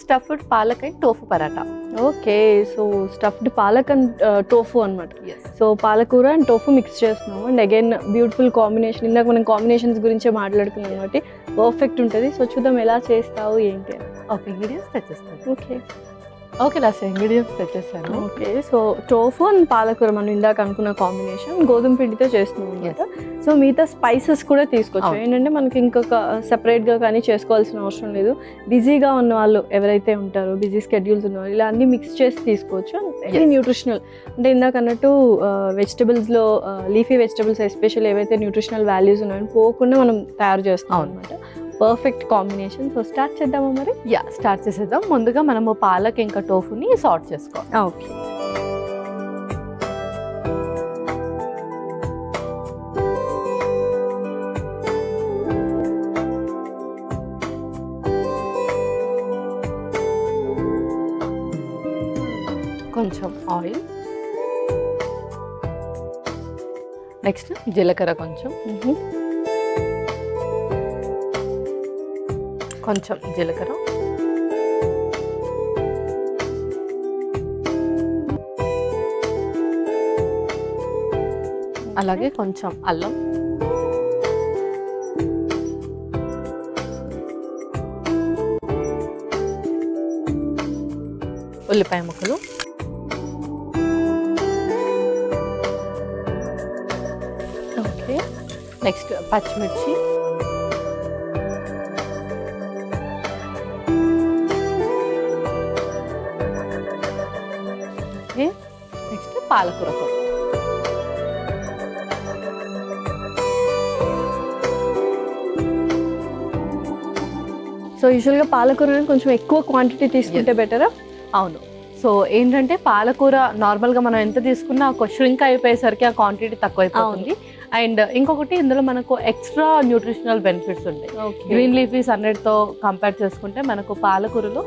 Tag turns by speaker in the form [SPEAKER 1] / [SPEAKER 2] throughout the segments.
[SPEAKER 1] Stuffed palak and tofu paratha.
[SPEAKER 2] Okay, so stuffed palak and tofu అనమాట. So పాలకూర and tofu mix చేస్తున్నాము. And again beautiful combination. ఇందాక మనం combinations గురించే మాట్లాడుకున్నాం కాబట్టి పర్ఫెక్ట్ ఉంటుంది. సో చూద్దాం ఎలా చేస్తావు ఏంటి.
[SPEAKER 1] ఓకే, ఇంగ్రీడియంట్స్ తెచ్చేస్తాను.
[SPEAKER 2] ఓకే
[SPEAKER 1] ఓకే లాస్ట్ ఇంగ్రీడియంట్స్ తెచ్చేసాను.
[SPEAKER 2] ఓకే, సో టోఫు అండ్ పాలకూర మనం ఇందాక అనుకున్న కాంబినేషన్ గోధుమ పిండితో చేస్తున్నాం అనమాట. సో మిగతా స్పైసెస్ కూడా తీసుకోవచ్చు. ఏంటంటే మనకి ఇంకొక సెపరేట్గా కానీ చేసుకోవాల్సిన అవసరం లేదు. బిజీగా ఉన్న వాళ్ళు ఎవరైతే ఉంటారో, బిజీ స్కెడ్యూల్స్ ఉన్న వాళ్ళు ఇలా అన్ని మిక్స్ చేసి తీసుకోవచ్చు. Very nutritional. అంటే ఇందాక అన్నట్టు వెజిటబుల్స్లో లీఫీ వెజిటబుల్స్ ఎస్పెషల్ ఏవైతే న్యూట్రిషనల్ వాల్యూస్ ఉన్నాయో పోకుండా మనం తయారు చేస్తాం అనమాట. Perfect combination. సో స్టార్ట్ చేద్దామా మరి?
[SPEAKER 1] స్టార్ట్ చేసేద్దాం. ముందుగా మనము పాలక్ ఇంకా టోఫుని సార్ట్ చేసుకోవాలి.
[SPEAKER 2] ఓకే,
[SPEAKER 1] కొంచెం ఆయిల్, నెక్స్ట్ జీలకర్ర కొంచెం, కొంచెం జీలకర్ర, అలాగే కొంచెం అల్లం, ఉల్లిపాయ ముక్కలు,
[SPEAKER 2] ఓకే,
[SPEAKER 1] నెక్స్ట్ పచ్చిమిర్చి, నెక్స్ట్ పాలకూర కూడా.
[SPEAKER 2] సో యూజువల్గా పాలకూర కొంచెం ఎక్కువ క్వాంటిటీ తీసుకుంటే బెటరా?
[SPEAKER 1] అవును. సో ఏంటంటే పాలకూర నార్మల్గా మనం ఎంత తీసుకున్నా ష్రింక్ అయిపోయేసరికి ఆ క్వాంటిటీ తక్కువ అయిపోతుంది. అండ్ ఇంకొకటి ఇందులో మనకు ఎక్స్ట్రా న్యూట్రిషనల్ బెనిఫిట్స్ ఉంటాయి. గ్రీన్ లీఫీస్ అన్నిటితో కంపేర్ చేసుకుంటే మనకు పాలకూరలో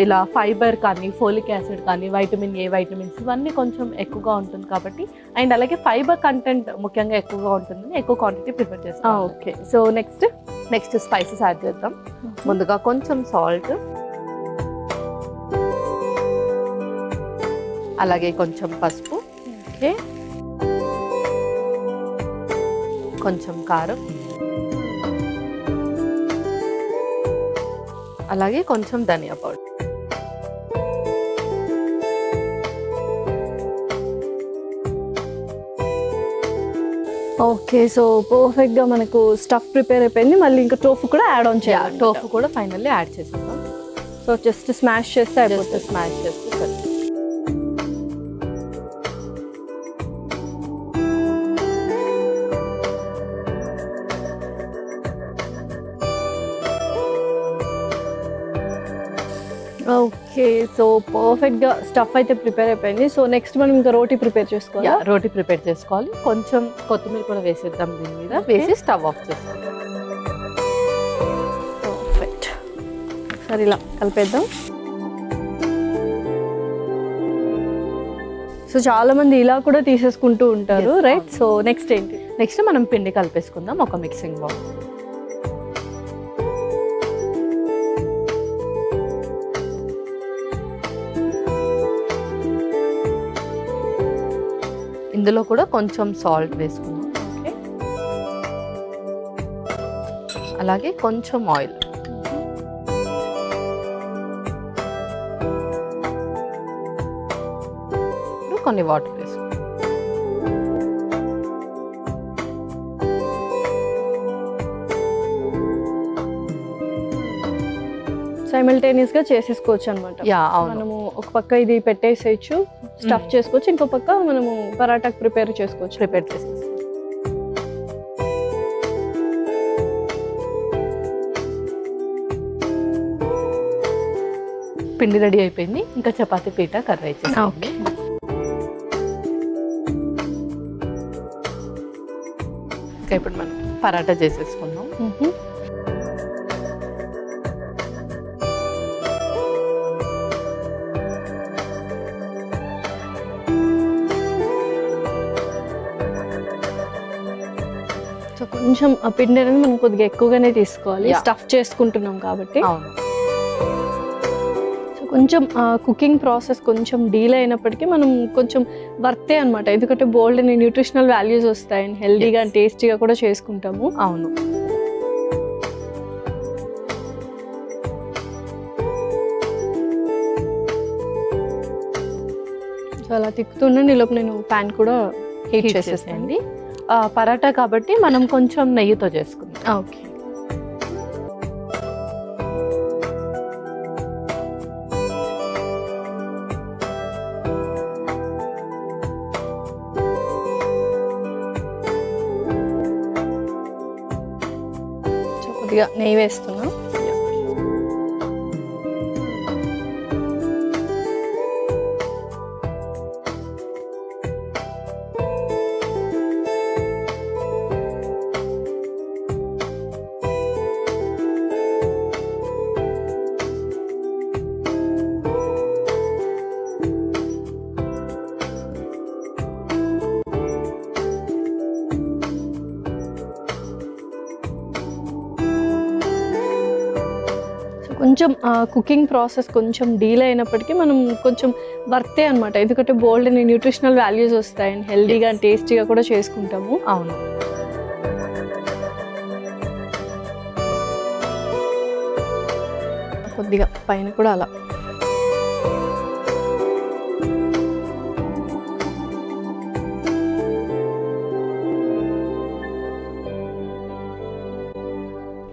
[SPEAKER 1] ఇలా ఫైబర్ కానీ, ఫోలిక్ యాసిడ్ కానీ, వైటమిన్ ఏ, వైటమిన్స్ ఇవన్నీ కొంచెం ఎక్కువగా ఉంటుంది కాబట్టి, అండ్ అలాగే ఫైబర్ కంటెంట్ ముఖ్యంగా ఎక్కువగా ఉంటుందని ఎక్కువ క్వాంటిటీ ప్రిఫర్ చేస్తాం.
[SPEAKER 2] Okay, so
[SPEAKER 1] next spices add చేద్దాం. ముందుగా కొంచెం సాల్ట్, అలాగే కొంచెం పసుపు,
[SPEAKER 2] ఓకే,
[SPEAKER 1] కొంచెం కారం, అలాగే కొంచెం ధనియా పౌడర్.
[SPEAKER 2] ఓకే, సో పర్ఫెక్ట్గా మనకు స్టఫ్ ప్రిపేర్ అయిపోయింది. మళ్ళీ ఇంకా టోఫు కూడా యాడ్ ఆన్ చేయాలి.
[SPEAKER 1] టోఫు కూడా ఫైనల్లీ యాడ్ చేసేద్దాం.
[SPEAKER 2] సో జస్ట్ స్మాష్ చేస్తే అయిపోతుంది.
[SPEAKER 1] స్మాష్ చేస్తే సరే.
[SPEAKER 2] ఓకే, సో పర్ఫెక్ట్గా స్టఫ్ అయితే ప్రిపేర్ అయిపోయింది. సో నెక్స్ట్ మనం ఇంకా రోటీ ప్రిపేర్ చేసుకోవాలి.
[SPEAKER 1] రోటీ ప్రిపేర్ చేసుకోవాలి. కొంచెం కొత్తిమీర కూడా వేసేద్దాం దీని మీద. వేసి స్టవ్ ఆఫ్ చేస్తాం.
[SPEAKER 2] పర్ఫెక్ట్. సరే ఇలా కలిపేద్దాం. సో చాలా మంది ఇలా కూడా తీసేసుకుంటూ ఉంటారు, రైట్? సో నెక్స్ట్ ఏంటి?
[SPEAKER 1] నెక్స్ట్ మనం పిండి కలిపేసుకుందాం ఒక మిక్సింగ్ బౌల్. ఇందులో కూడా కొంచెం సాల్ట్ వేసుకుందాం.
[SPEAKER 2] ఓకే,
[SPEAKER 1] అలాగే కొంచెం ఆయిల్, కొన్ని వాటర్ వేసుకుందాం.
[SPEAKER 2] సైమల్టేనియస్ గా చేసేసుకోవచ్చు అనమాట. మనము ఒక పక్క ఇది పెట్టేసేయచ్చు, స్టఫ్ చేసుకోవచ్చు, ఇంకో పక్క మనము పరాటాకు ప్రిపేర్ చేసుకోవచ్చు.
[SPEAKER 1] పిండి రెడీ అయిపోయింది. ఇంకా చపాతీ పీట కర్రీ అయిపోయింది.
[SPEAKER 2] ఓకే,
[SPEAKER 1] ఇంకా ఇప్పుడు మనం పరాటా చేసేసుకుందాం.
[SPEAKER 2] సో కొంచెం ఆ పిండి అనేది మనం కొద్దిగా ఎక్కువగానే తీసుకోవాలి, స్టఫ్ చేసుకుంటున్నాం కాబట్టి.
[SPEAKER 1] అవును.
[SPEAKER 2] కొంచెం కుకింగ్ ప్రాసెస్ కొంచెం డీలే అయినప్పటికీ మనం కొంచెం వర్తే అనమాట, ఎందుకంటే బోల్డ్ అని న్యూట్రిషనల్ వాల్యూస్ వస్తాయి అండ్ హెల్దీగా అండ్ టేస్టీగా కూడా చేసుకుంటాము.
[SPEAKER 1] అవును.
[SPEAKER 2] సో అలా తిక్కుతుండండి, ఈలోపు నేను ప్యాన్ కూడా హీట్ చేసేస్తాను.
[SPEAKER 1] పరాటా కాబట్టి మనం కొంచెం నెయ్యితో చేసుకుందాం.
[SPEAKER 2] ఓకే. కొద్దిగా నెయ్యి వేస్తున్నా. కొంచెం కుకింగ్ ప్రాసెస్ కొంచెం డీలే అయినప్పటికీ మనం కొంచెం వర్తే అనమాట, ఎందుకంటే బోల్డ్ అని న్యూట్రిషనల్ వాల్యూస్ వస్తాయి అండ్ హెల్దీగా అండ్ టేస్టీగా కూడా చేసుకుంటాము.
[SPEAKER 1] అవును.
[SPEAKER 2] కొద్దిగా పైన కూడా అలా.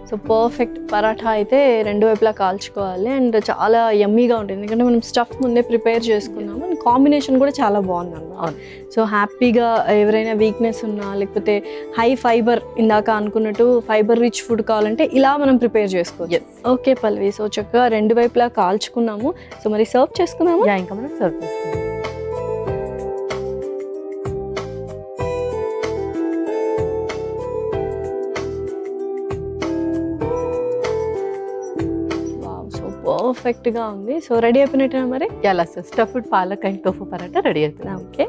[SPEAKER 2] సో పర్ఫెక్ట్ పరాఠా అయితే రెండు వైపులా కాల్చుకోవాలి అండ్ చాలా యమ్మీగా ఉంటుంది, ఎందుకంటే మనం స్టఫ్ ముందే ప్రిపేర్ చేసుకున్నాము అండ్ కాంబినేషన్ కూడా చాలా బాగుంది అన్నమాట. సో హ్యాపీగా ఎవరైనా వీక్నెస్ ఉన్నా లేకపోతే హై ఫైబర్ ఇందాక అనుకున్నట్టు ఫైబర్ రిచ్ ఫుడ్ కావాలంటే ఇలా మనం ప్రిపేర్ చేసుకోవచ్చు. ఓకే పల్వి, సో చక్కగా రెండు వైపులా కాల్చుకున్నాము. సో మరి సర్వ్ చేసుకున్నాము.
[SPEAKER 1] ఇంకా మనం సర్వ్ చేసుకుందాం.
[SPEAKER 2] పర్ఫెక్ట్గా ఉంది. సో రెడీ అయిపోయినట్టు మరి.
[SPEAKER 1] ఎలా sir, stuffed palak and tofu paratha ready అవుతుంది.
[SPEAKER 2] Okay,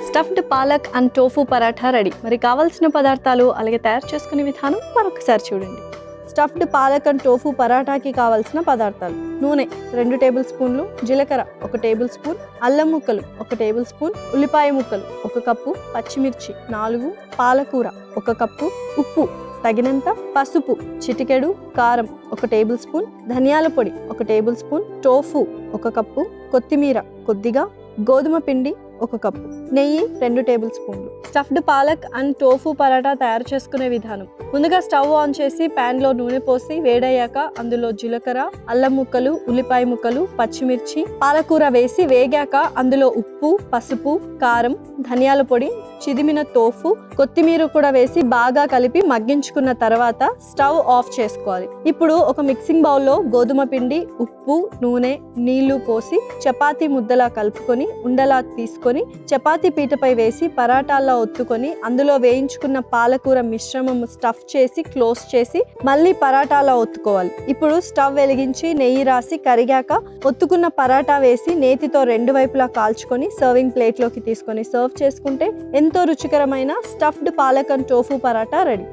[SPEAKER 2] stuffed palak and tofu paratha ready. మరి కావాల్సిన పదార్థాలు అలాగే తయారు చేసుకునే విధానం మరొకసారి చూడండి. స్టఫ్డ్ పాలక్ అండ్ టోఫు పరాఠాకి కావాల్సిన పదార్థాలు: నూనె 2 టేబుల్ స్పూన్లు, జీలకర్ర 1 టేబుల్ స్పూన్, అల్లం ముక్కలు 1 టేబుల్ స్పూన్, ఉల్లిపాయ ముక్కలు 1 కప్పు, పచ్చిమిర్చి 4, పాలకూర 1 కప్పు, ఉప్పు తగినంత, పసుపు చిటికెడు, కారం 1 టేబుల్ స్పూన్, ధనియాల పొడి 1 టేబుల్ స్పూన్, టోఫు 1 కప్పు, కొత్తిమీర కొద్దిగా, గోధుమ పిండి 1 కప్పు, నెయ్యి 2 టేబుల్ స్పూన్లు. Stuffed palak and tofu paratha తయారు చేసుకునే విధానం: ముందుగా స్టవ్ ఆన్ చేసి ప్యాన్ లో నూనె పోసి వేడయ్యాక అందులో జీలకర్ర, అల్లం ముక్కలు, ఉల్లిపాయ ముక్కలు, పచ్చిమిర్చి, పాలకూర వేసి వేగాక అందులో ఉప్పు, పసుపు, కారం, ధనియాల పొడి, చిదిమిన టోఫు, కొత్తిమీర కూడా వేసి బాగా కలిపి మగ్గించుకున్న తర్వాత స్టవ్ ఆఫ్ చేసుకోవాలి. ఇప్పుడు ఒక మిక్సింగ్ బౌల్లో గోధుమ పిండి, ఉప్పు, నూనె, నీళ్లు పోసి చపాతీ ముద్దలా కలుపుకొని ఉండలా తీసుకొని చపాతీ పీటపై వేసి పరాటాల్లో ఒత్తుకొని అందులో వేయించుకున్న పాలకూర మిశ్రమం స్టఫ్ చేసి క్లోజ్ చేసి మళ్ళీ పరాటాలా ఒత్తుకోవాలి. ఇప్పుడు స్టవ్ వెలిగించి నెయ్యి రాసి కరిగాక ఒత్తుకున్న పరాటా వేసి నేతితో 2 వైపులా కాల్చుకొని సర్వింగ్ ప్లేట్లోకి తీసుకొని సర్వ్ చేసుకుంటే ఎంతో రుచికరమైన stuffed palak and tofu paratha ready.